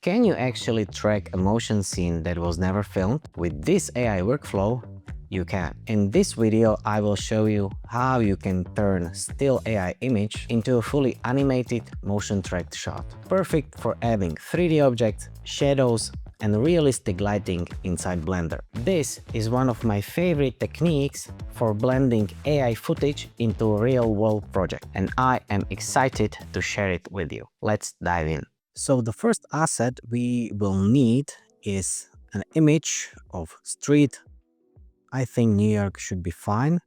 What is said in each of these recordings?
Can you actually track a motion scene that was never filmed? With this AI workflow, you can. In this video, I will show you how you can turn still AI image into a fully animated motion tracked shot. Perfect for adding 3D objects, shadows, and realistic lighting inside Blender. This is one of my favorite techniques for blending AI footage into a real-world project, and I am excited to share it with you. Let's dive in. So the first asset we will need is an image of street. I think New York should be fine.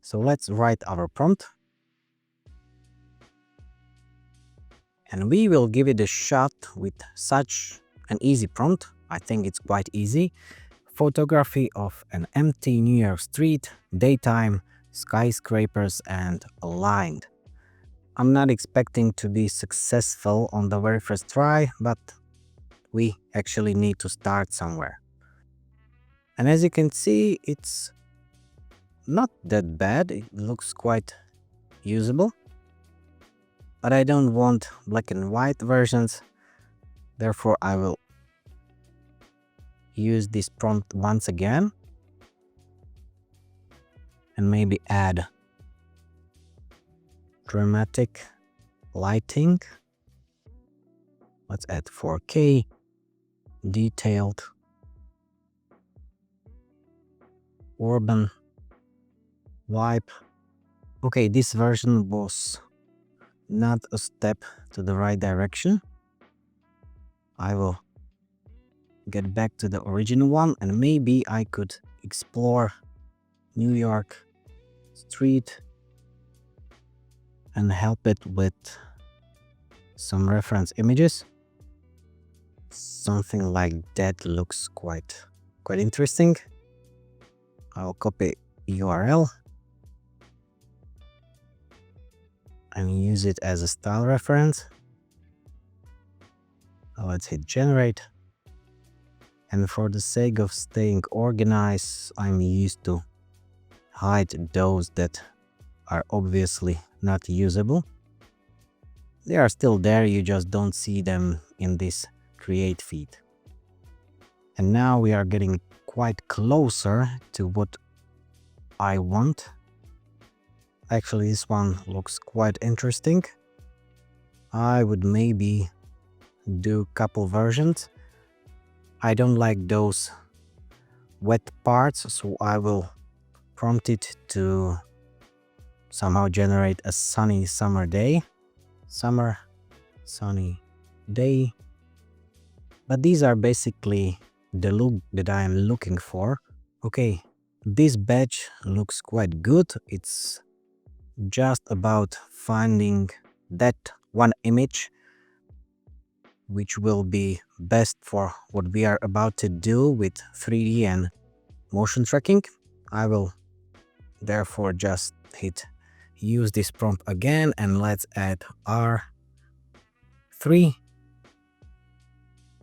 So let's write our prompt. And we will give it a shot with such an easy prompt. I think it's quite easy. Photography of an empty New York street, daytime, skyscrapers, and aligned. I'm not expecting to be successful on the very first try, but we actually need to start somewhere. And as you can see, it's not that bad. It looks quite usable. But I don't want black and white versions. Therefore, I will use this prompt once again and maybe add dramatic lighting. Let's add 4K, detailed, urban vibe. Okay, this version was not a step to the right direction. I will get back to the original one, and maybe I could explore New York street and help it with some reference images. Something like that looks quite interesting. I'll copy URL and use it as a style reference. Let's hit generate. And for the sake of staying organized, I'm used to hide those that are obviously not usable. They are still there, you just don't see them in this create feed. And now we are getting quite closer to what I want. Actually, this one looks quite interesting. I would maybe do a couple versions. I don't like those wet parts, so I will prompt it to somehow generate a sunny summer day. Summer, sunny day. But these are basically the look that I am looking for. Okay, this batch looks quite good. It's just about finding that one image which will be best for what we are about to do with 3D and motion tracking. I will therefore just hit use this prompt again, and let's add R3.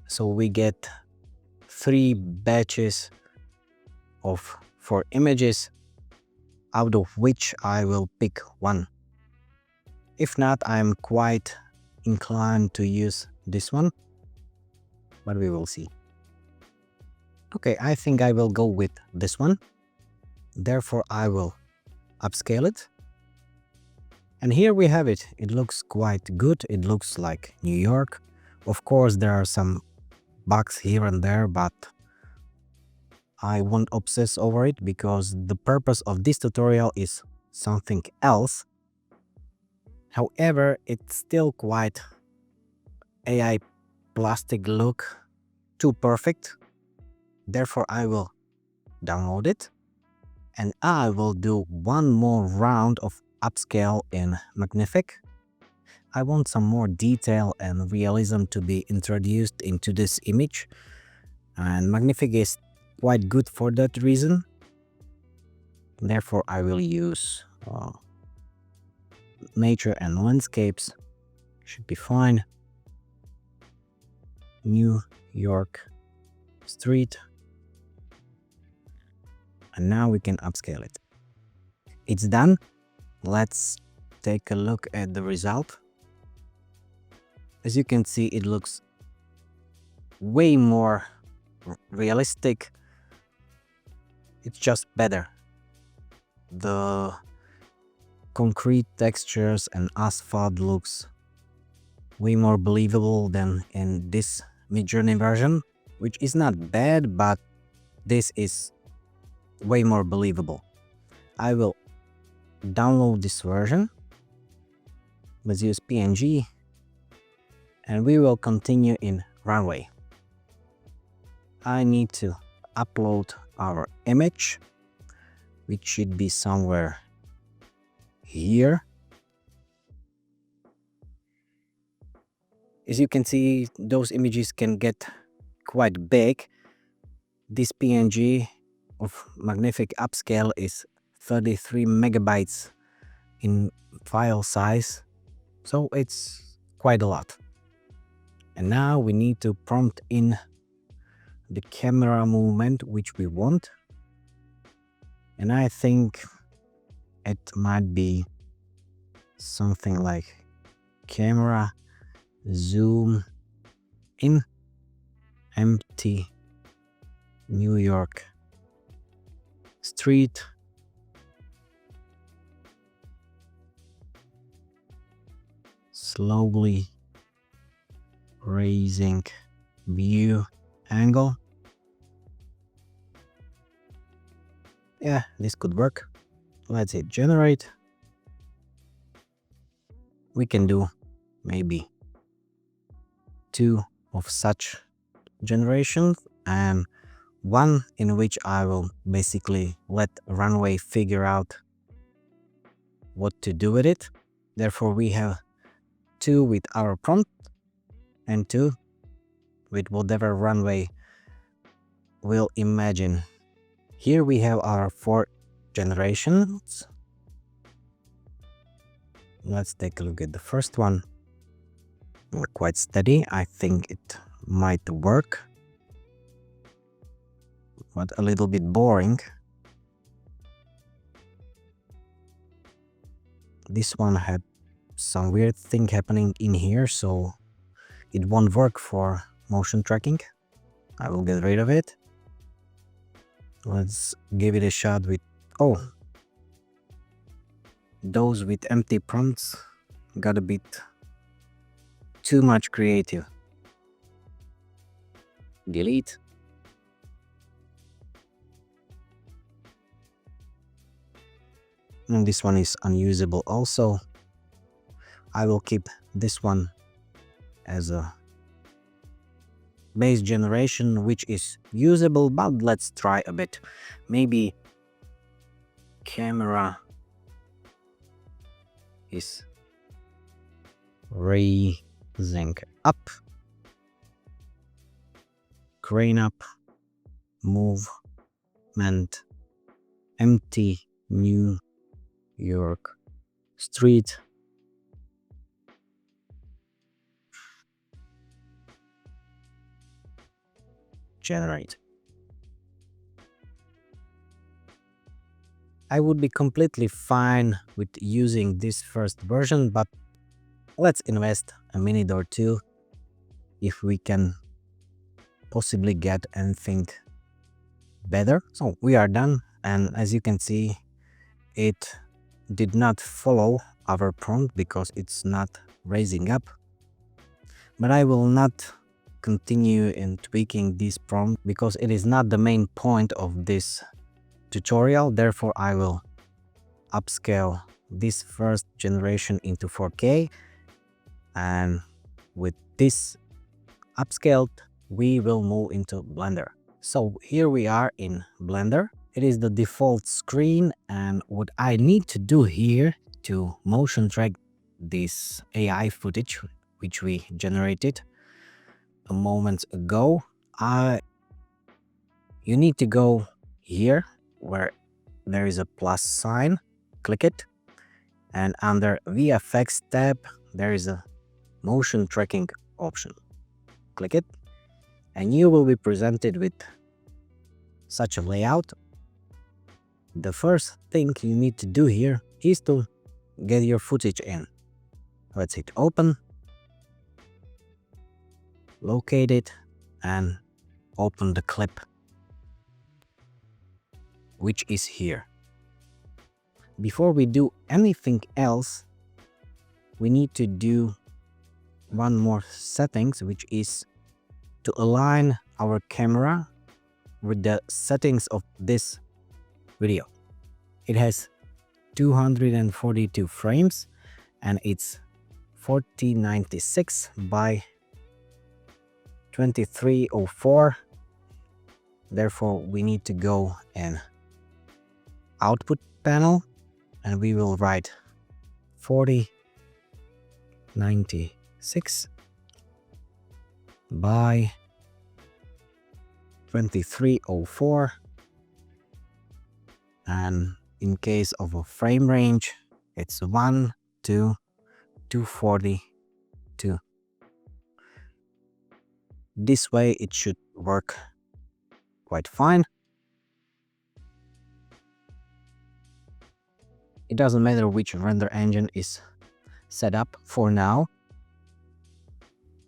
So we get 3 batches of 4 images, out of which I will pick one. If not, I'm quite inclined to use this one, but we will see. Okay, I think I will go with this one. Therefore, I will upscale it. And here we have it. It looks quite good. It looks like New York. Of course, there are some bugs here and there, but I won't obsess over it because the purpose of this tutorial is something else. However, it's still quite AI plastic look, too perfect. Therefore, I will download it and I will do one more round of upscale in Magnific. I want some more detail and realism to be introduced into this image, and Magnific is quite good for that reason. Therefore, I will use nature and landscapes. Should be fine. New York street. And now we can upscale it. It's done. Let's take a look at the result. As you can see, it looks way more realistic. It's just better. The concrete textures and asphalt looks way more believable than in this Midjourney version, which is not bad, but this is way more believable. I will download this version. Let's use PNG and we will continue in Runway. I need to upload our image, which should be somewhere here. As you can see, those images can get quite big. This PNG of magnific upscale is 33 megabytes in file size, so it's quite a lot. And now we need to prompt in the camera movement which we want, and I think it might be something like camera zoom in empty New York street, slowly raising view angle. Yeah, this could work. Let's hit generate. We can do maybe 2 of such generations and one in which I will basically let Runway figure out what to do with it. Therefore we have 2 with our prompt and 2 with whatever Runway will imagine. Here we have our 4 generations. Let's take a look at the first one. Quite steady. I think it might work, but a little bit boring. This one had some weird thing happening in here, so it won't work for motion tracking. I will get rid of it. Let's give it a shot with, oh, those with empty prompts got a bit too much creative. Delete. And this one is unusable also. I will keep this one as a base generation which is usable, but let's try a bit. Maybe camera is raising up, crane up, movement, empty New York street, generate. I would be completely fine with using this first version, but let's invest a minute or two if we can possibly get anything better. So we are done, and as you can see, it did not follow our prompt because it's not raising up. But I will not continue in tweaking this prompt because it is not the main point of this tutorial. Therefore I will upscale this first generation into 4K, and with this upscaled we will move into Blender. So here we are in Blender. It is the default screen, and what I need to do here to motion track this AI footage which we generated a moment ago, you need to go here where there is a plus sign, click it, and under VFX tab there is a motion tracking option. Click it and you will be presented with such a layout. The first thing you need to do here is to get your footage in. Let's hit open, locate it, and open the clip, which is here. Before we do anything else, we need to do one more settings, which is to align our camera with the settings of this video. It has 242 frames and it's 4096 by 2304. Therefore, we need to go in output panel and we will write 4096 by 2304, and in case of a frame range it's 1 to 242. This way it should work quite fine. It doesn't matter which render engine is set up for now.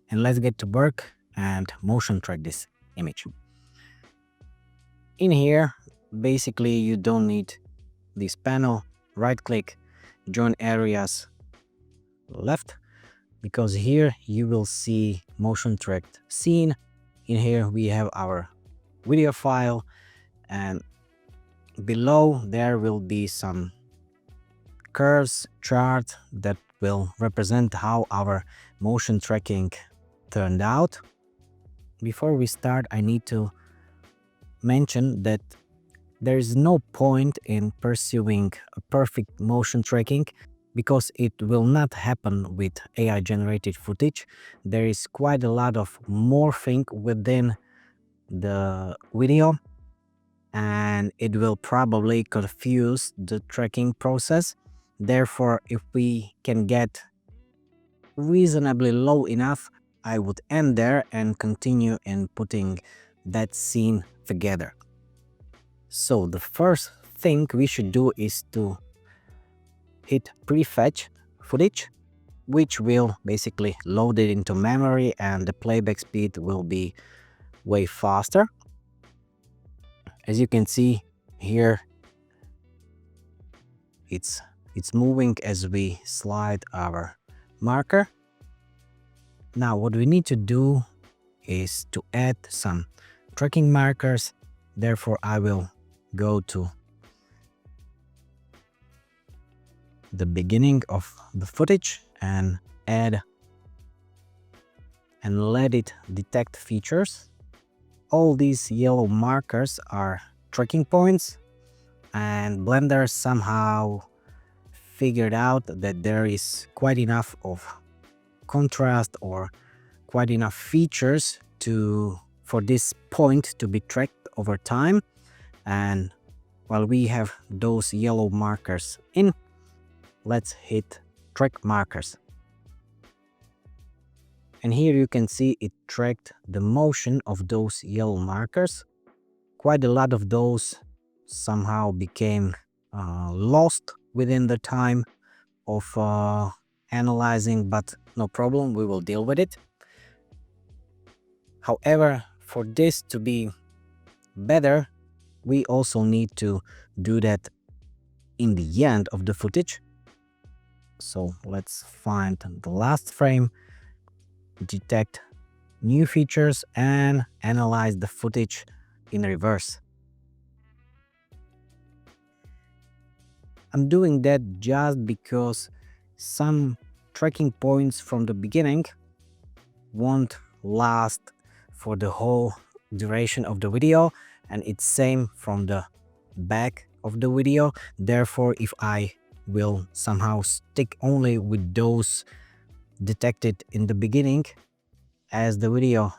And let's get to work and motion track this image. In here, basically you don't need this panel. Right click, join areas left, because here you will see motion tracked scene. In here we have our video file, and below there will be some curves chart that will represent how our motion tracking turned out. Before we start, I need to mention that there is no point in pursuing a perfect motion tracking, because it will not happen with AI generated footage. There is quite a lot of morphing within the video, and it will probably confuse the tracking process. Therefore, if we can get reasonably low enough, I would end there and continue in putting that scene together. So the first thing we should do is to hit prefetch footage, which will basically load it into memory, and the playback speed will be way faster. As you can see here, it's moving as we slide our marker. Now what we need to do is to add some tracking markers. Therefore, I will go to the beginning of the footage and add and let it detect features. All these yellow markers are tracking points, and Blender somehow figured out that there is quite enough of contrast or quite enough features for this point to be tracked over time. And while we have those yellow markers in, let's hit track markers. And here you can see it tracked the motion of those yellow markers. Quite a lot of those somehow became lost within the time of analyzing, but no problem, we will deal with it. However, for this to be better, we also need to do that in the end of the footage. So let's find the last frame, detect new features, and analyze the footage in reverse. I'm doing that just because some tracking points from the beginning won't last for the whole duration of the video, and it's same from the back of the video. Therefore, if I will somehow stick only with those detected in the beginning, as the video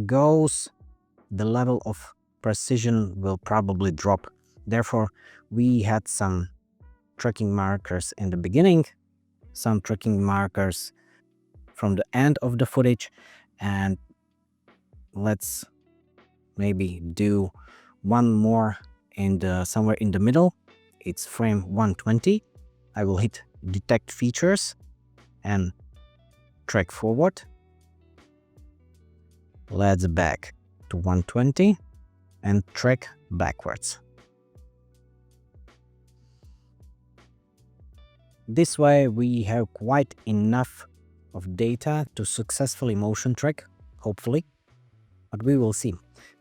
goes, the level of precision will probably drop. Therefore, we had some tracking markers in the beginning, some tracking markers from the end of the footage, and let's maybe do one more in the somewhere in the middle. It's frame 120. I will hit detect features and track forward. Let's back to 120 and track backwards. This way we have quite enough of data to successfully motion track, hopefully, but we will see.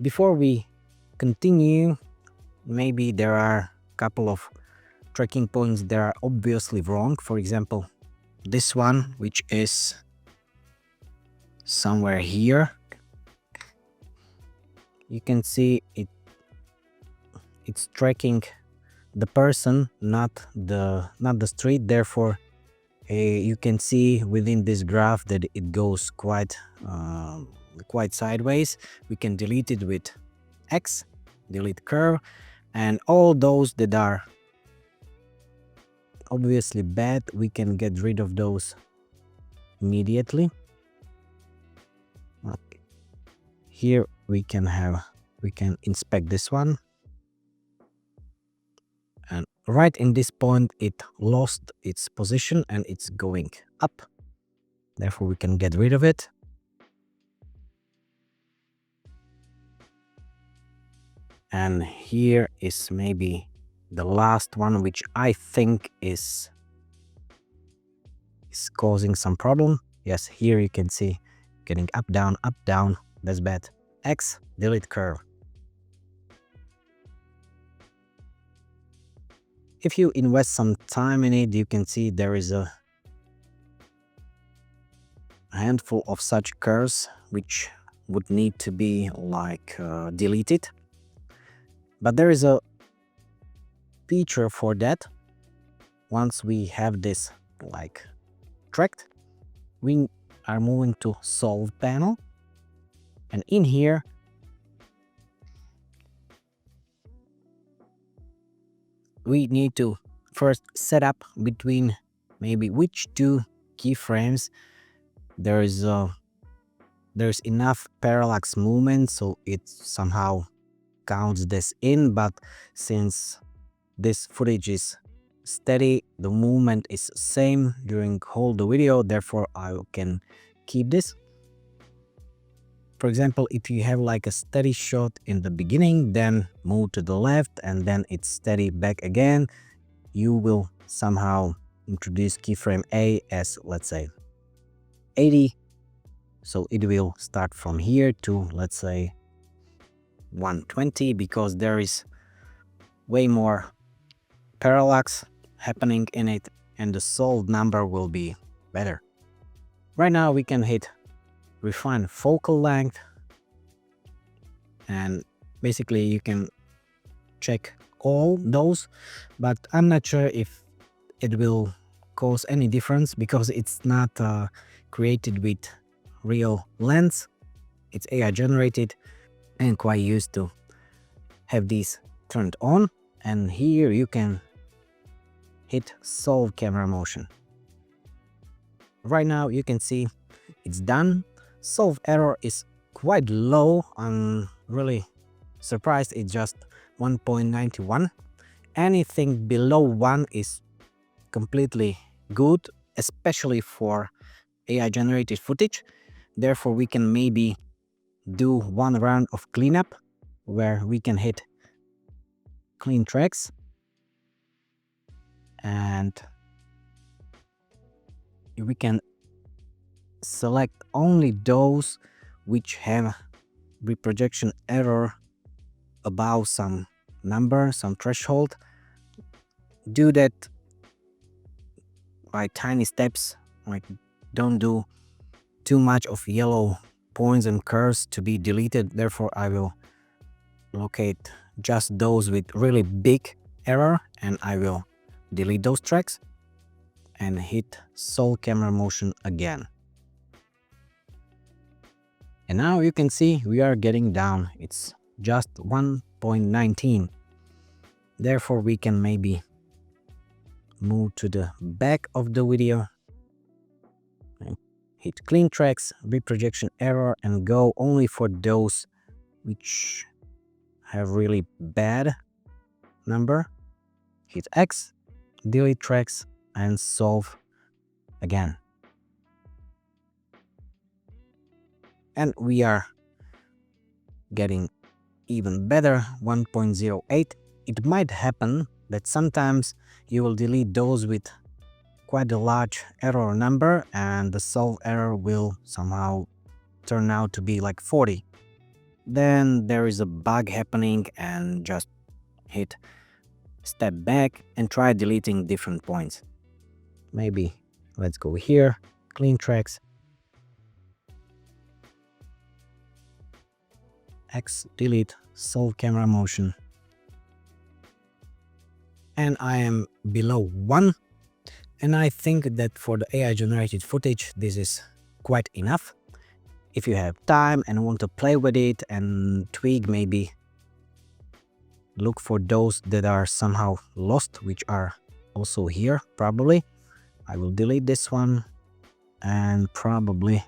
Before we continue, maybe there are a couple of tracking points that are obviously wrong. For example, this one, which is somewhere here, you can see it's tracking the person, not the street. Therefore, you can see within this graph that it goes quite sideways. We can delete it with X, delete curve, and all those that are obviously bad, we can get rid of those immediately. Here we can inspect this one, and right in this point it lost its position and it's going up. Therefore we can get rid of it. And here is maybe the last one, which I think is causing some problem. Yes, here you can see getting up, down, that's bad. X, delete curve. If you invest some time in it, you can see there is a handful of such curves which would need to be like deleted. But there is a feature for that. Once we have this like tracked, we are moving to solve panel, and in here we need to first set up between maybe which two keyframes there's enough parallax movement so it somehow counts this in. But since this footage is steady, the movement is same during whole the video, therefore I can keep this. For example, if you have like a steady shot in the beginning, then move to the left and then it's steady back again, you will somehow introduce keyframe A as, let's say, 80. So it will start from here to, let's say, 120, because there is way more parallax happening in it and the solved number will be better. Right now we can hit refine focal length, and basically you can check all those, but I'm not sure if it will cause any difference because it's not created with real lens. It's AI generated and quite used to have these turned on. And here you can hit solve camera motion. Right now you can see it's done. Solve error is quite low. I'm really surprised. It's just 1.91. Anything below 1 is completely good, especially for AI generated footage. Therefore we can maybe do one round of cleanup where we can hit clean tracks and we can select only those which have reprojection error above some number, some threshold. Do that by tiny steps, like don't do too much of yellow points and curves to be deleted. Therefore I will locate just those with really big error and I will delete those tracks and hit solve camera motion again. And now you can see we are getting down. It's just 1.19. Therefore we can maybe move to the back of the video and hit clean tracks, reprojection error, and go only for those which have really bad number. Hit X, delete tracks, and solve again. And we are getting even better, 1.08. It might happen that sometimes you will delete those with quite a large error number and the solve error will somehow turn out to be like 40. Then there is a bug happening and just hit step back and try deleting different points. Maybe let's go here, clean tracks, X, delete, solve camera motion. And I am below 1. And I think that for the AI generated footage, this is quite enough. If you have time and want to play with it and tweak, maybe look for those that are somehow lost, which are also here probably. I will delete this one and probably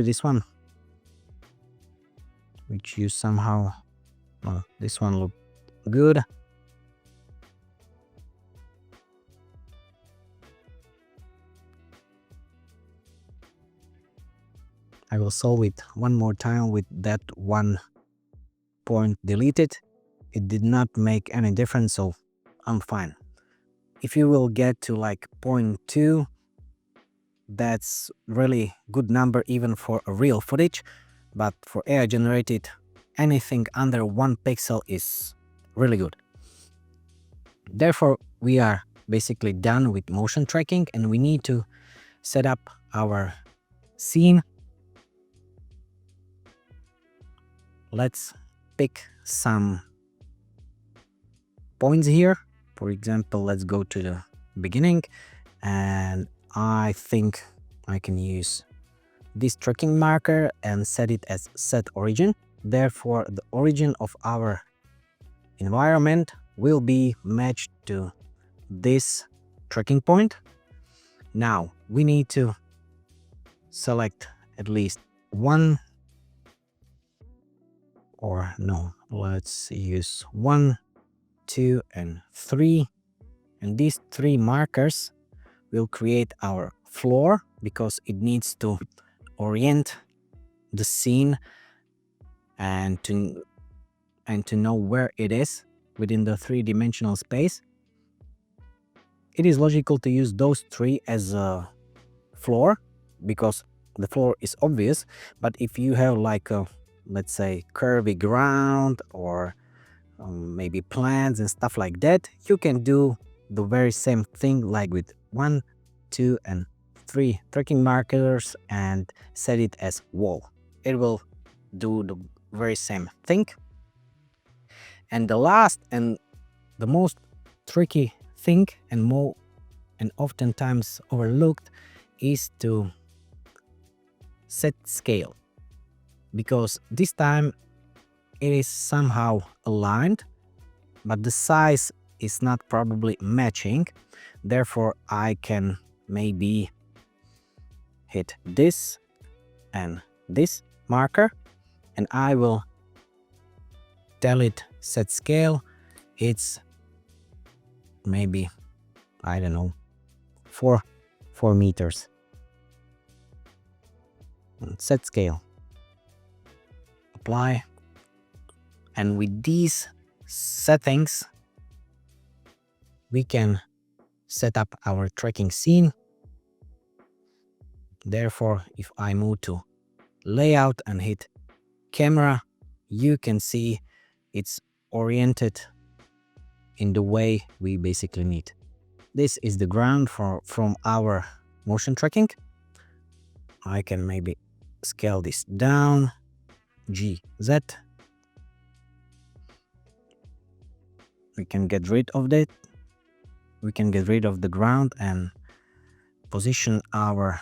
this one, which you somehow, well, this one look good. I will solve it one more time with that one point deleted. It did not make any difference, so I'm fine. If you will get to like 0.2, that's really good number even for a real footage, but for AI generated, anything under 1 pixel is really good. Therefore, we are basically done with motion tracking and we need to set up our scene. Let's pick some points here. For example, let's go to the beginning and I think I can use this tracking marker and set it as set origin. Therefore, the origin of our environment will be matched to this tracking point. Now we need to select at least one, or no, let's use 1, 2, and 3. And these 3 markers will create our floor because it needs to orient the scene and to know where it is within the 3-dimensional space. It is logical to use those 3 as a floor because the floor is obvious, but if you have like a, let's say, curvy ground or maybe plants and stuff like that, you can do the very same thing like with 1, 2, and 3 tracking markers and set it as wall. It will do the very same thing. And the last and the most tricky thing and oftentimes overlooked is to set scale, because this time it is somehow aligned but the size is not probably matching. Therefore, I can maybe hit this and this marker and I will tell it set scale. It's maybe, I don't know, 4 meters. And set scale, apply, and with these settings we can set up our tracking scene. Therefore, if I move to layout and hit camera, you can see it's oriented in the way we basically need. This is the ground from our motion tracking. I can maybe scale this down, GZ. We can get rid of that. We can get rid of the ground and position our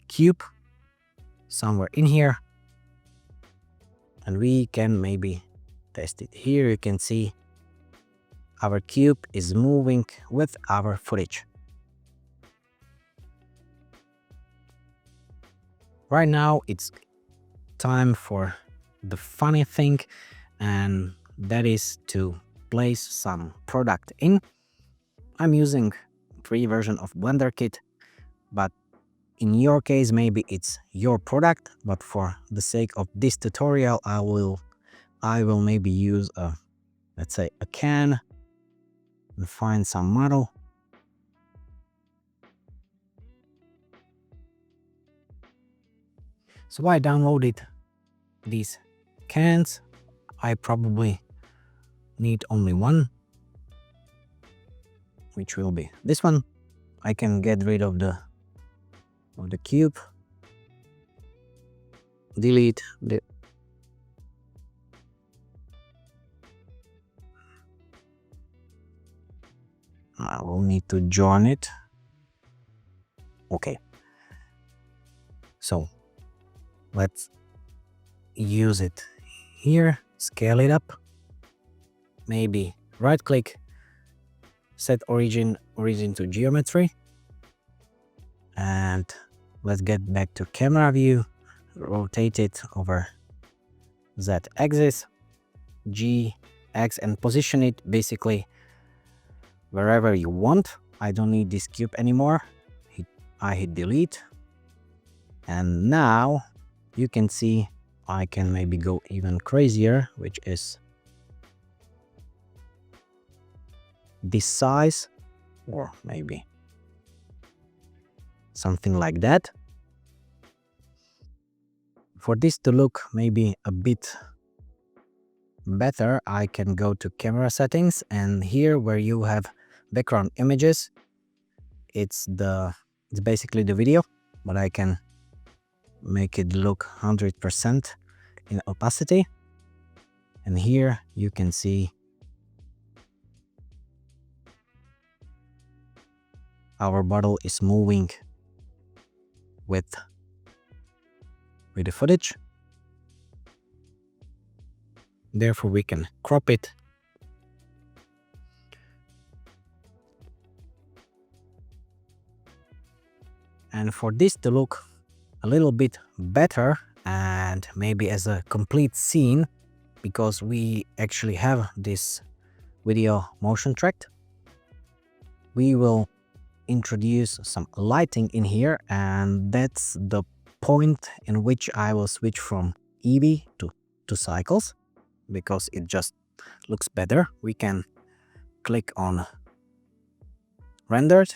cube somewhere in here. And we can maybe test it here. You can see our cube is moving with our footage. Right now it's time for the funny thing, and that is to place some product in. I'm using free version of Blender Kit, but In your case, maybe it's your product, but for the sake of this tutorial, I will maybe use a, let's say, a can and find some model. So I downloaded these cans. I probably need only one, which will be this one. I can get rid of the cube, delete the I will need to join it. Okay, so let's use it here, scale it up, maybe right click, set origin to geometry, and let's get back to camera view, rotate it over Z axis, G, X, and position it basically wherever you want. I don't need this cube anymore. I hit delete, and now you can see I can maybe go even crazier, which is this size, or maybe something like that. For this to look maybe a bit better, I can go to camera settings, and here where you have background images, it's basically the video, but I can make it look 100% in opacity, and here you can see our bottle is moving with the footage. Therefore we can crop it, and for this to look a little bit better and maybe as a complete scene, because we actually have this video motion tracked, we will introduce some lighting in here, and that's the point in which I will switch from Eevee to cycles, because it just looks better. We can click on rendered,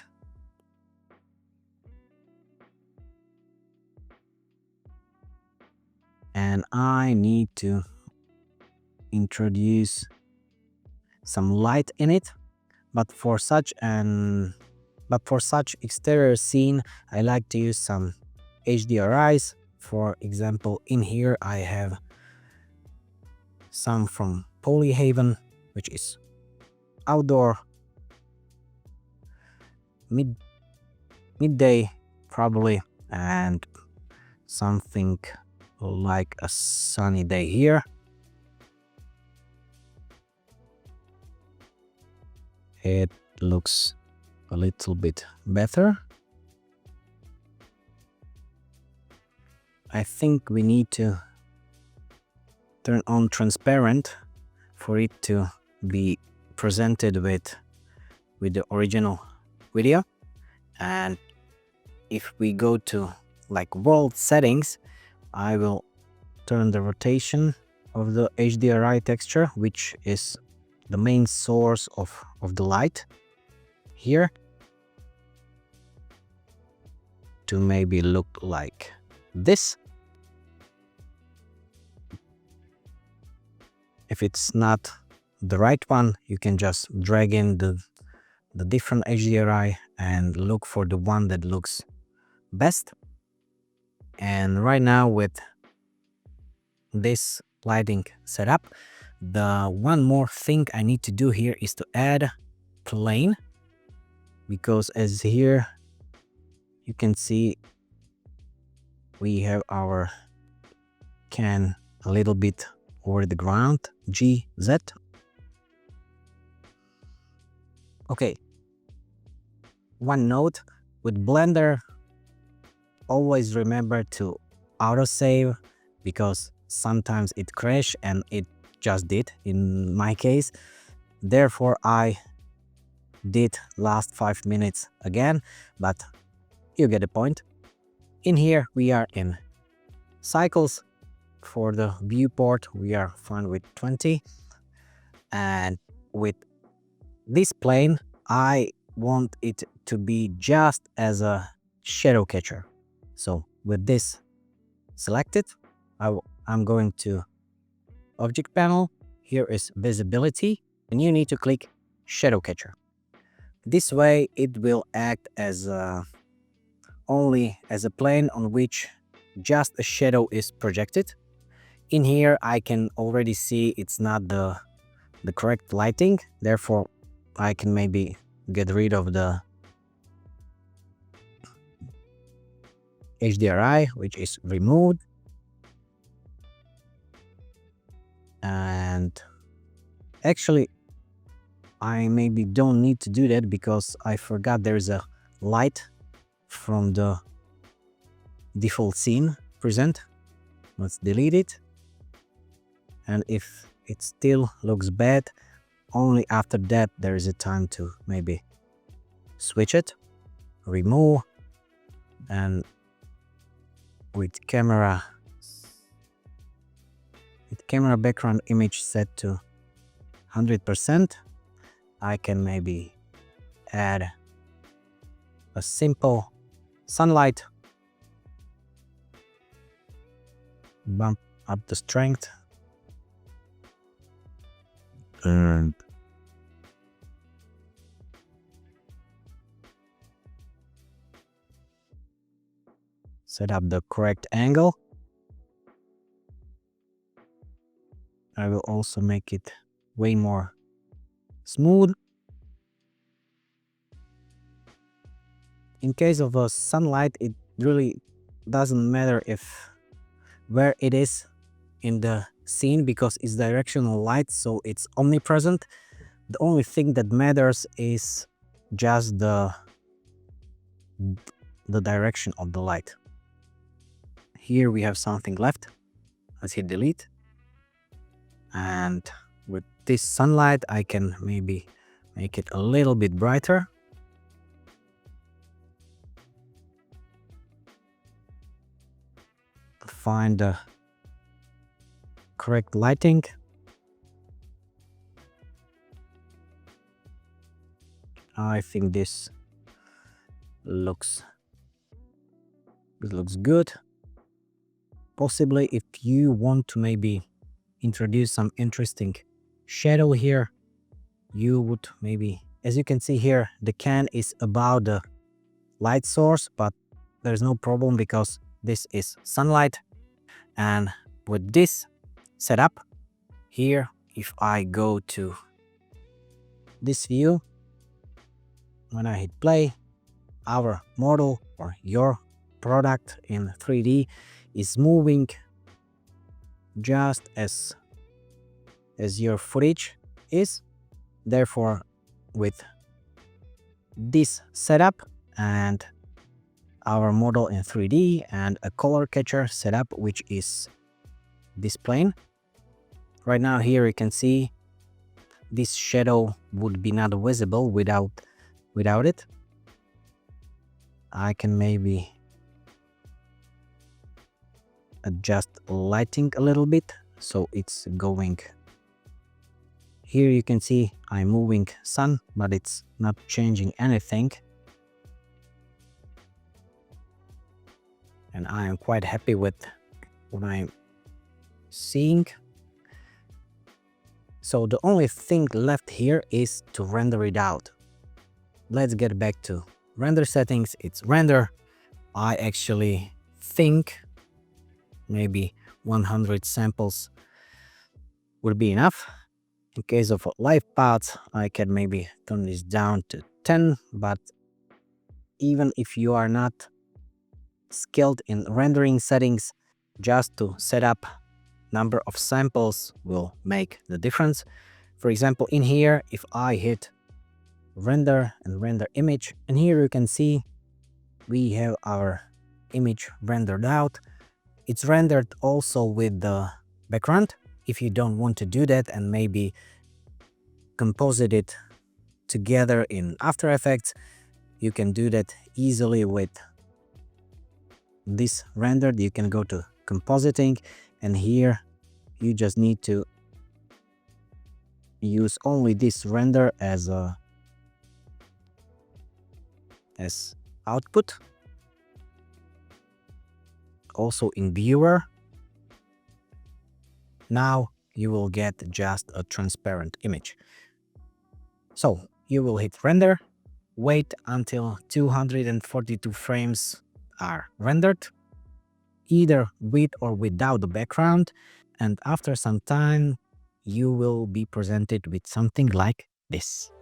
and I need to introduce some light in it, but for such exterior scene I like to use some HDRIs. For example, in here I have some from Polyhaven, which is outdoor, midday probably, and something like a sunny day here. It looks a little bit better. I think we need to turn on transparent for it to be presented with the original video. And if we go to like world settings, I will turn the rotation of the HDRI texture, which is the main source of the light here, to maybe look like this. If it's not the right one, you can just drag in the different HDRI and look for the one that looks best. And right now, with this lighting setup, the one more thing I need to do here is to add plane, because as here you can see we have our can a little bit over the ground, GZ. Okay, one note with Blender, always remember to autosave, because sometimes it crashes, and it just did in my case. Therefore I did last 5 minutes again, but you get the point. In here we are in cycles. For the viewport we are fine with 20, and with this plane I want it to be just as a shadow catcher. So with this selected, I'm going to object panel. Here is visibility, and you need to click shadow catcher. This way it will act as only as a plane on which just a shadow is projected. In here I can already see it's not the correct lighting, therefore I can maybe get rid of the HDRI, which is removed. And actually I maybe don't need to do that because I forgot there's a light from the default scene present. Let's delete it. And if it still looks bad, only after that there is a time to maybe switch it, remove, and with camera background image set to 100%, I can maybe add a simple sunlight, bump up the strength, and set up the correct angle. I will also make it way more smooth. In case of a sunlight, it really doesn't matter if where it is in the scene because it's directional light, so it's omnipresent. The only thing that matters is just the direction of the light. Here we have something left. Let's hit delete. And with this sunlight I can maybe make it a little bit brighter. Find the correct lighting. I think this looks good. Possibly if you want to maybe introduce some interesting shadow here, you would maybe, as you can see here, the can is above the light source, but there's no problem because this is sunlight. And with this setup here, if I go to this view, when I hit play, our model or your product in 3D is moving just as your footage is. Therefore, with this setup and our model in 3D and a color catcher setup, which is this plane, right now here you can see this shadow would be not visible without it. I can maybe adjust lighting a little bit so it's going. Here you can see I'm moving sun, but it's not changing anything. And I am quite happy with what I'm seeing. So the only thing left here is to render it out. Let's get back to render settings. It's render. I actually think maybe 100 samples would be enough. In case of live paths, I can maybe turn this down to 10, but even if you are not skilled in rendering settings, just to set up number of samples will make the difference. For example, in here, if I hit render and render image, and here you can see we have our image rendered out. It's rendered also with the background. If you don't want to do that and maybe composite it together in After Effects, you can do that easily with this rendered, you can go to compositing, and here you just need to use only this render as output. Also in viewer, now you will get just a transparent image. So you will hit render, wait until 242 frames are rendered, either with or without the background, and after some time you will be presented with something like this.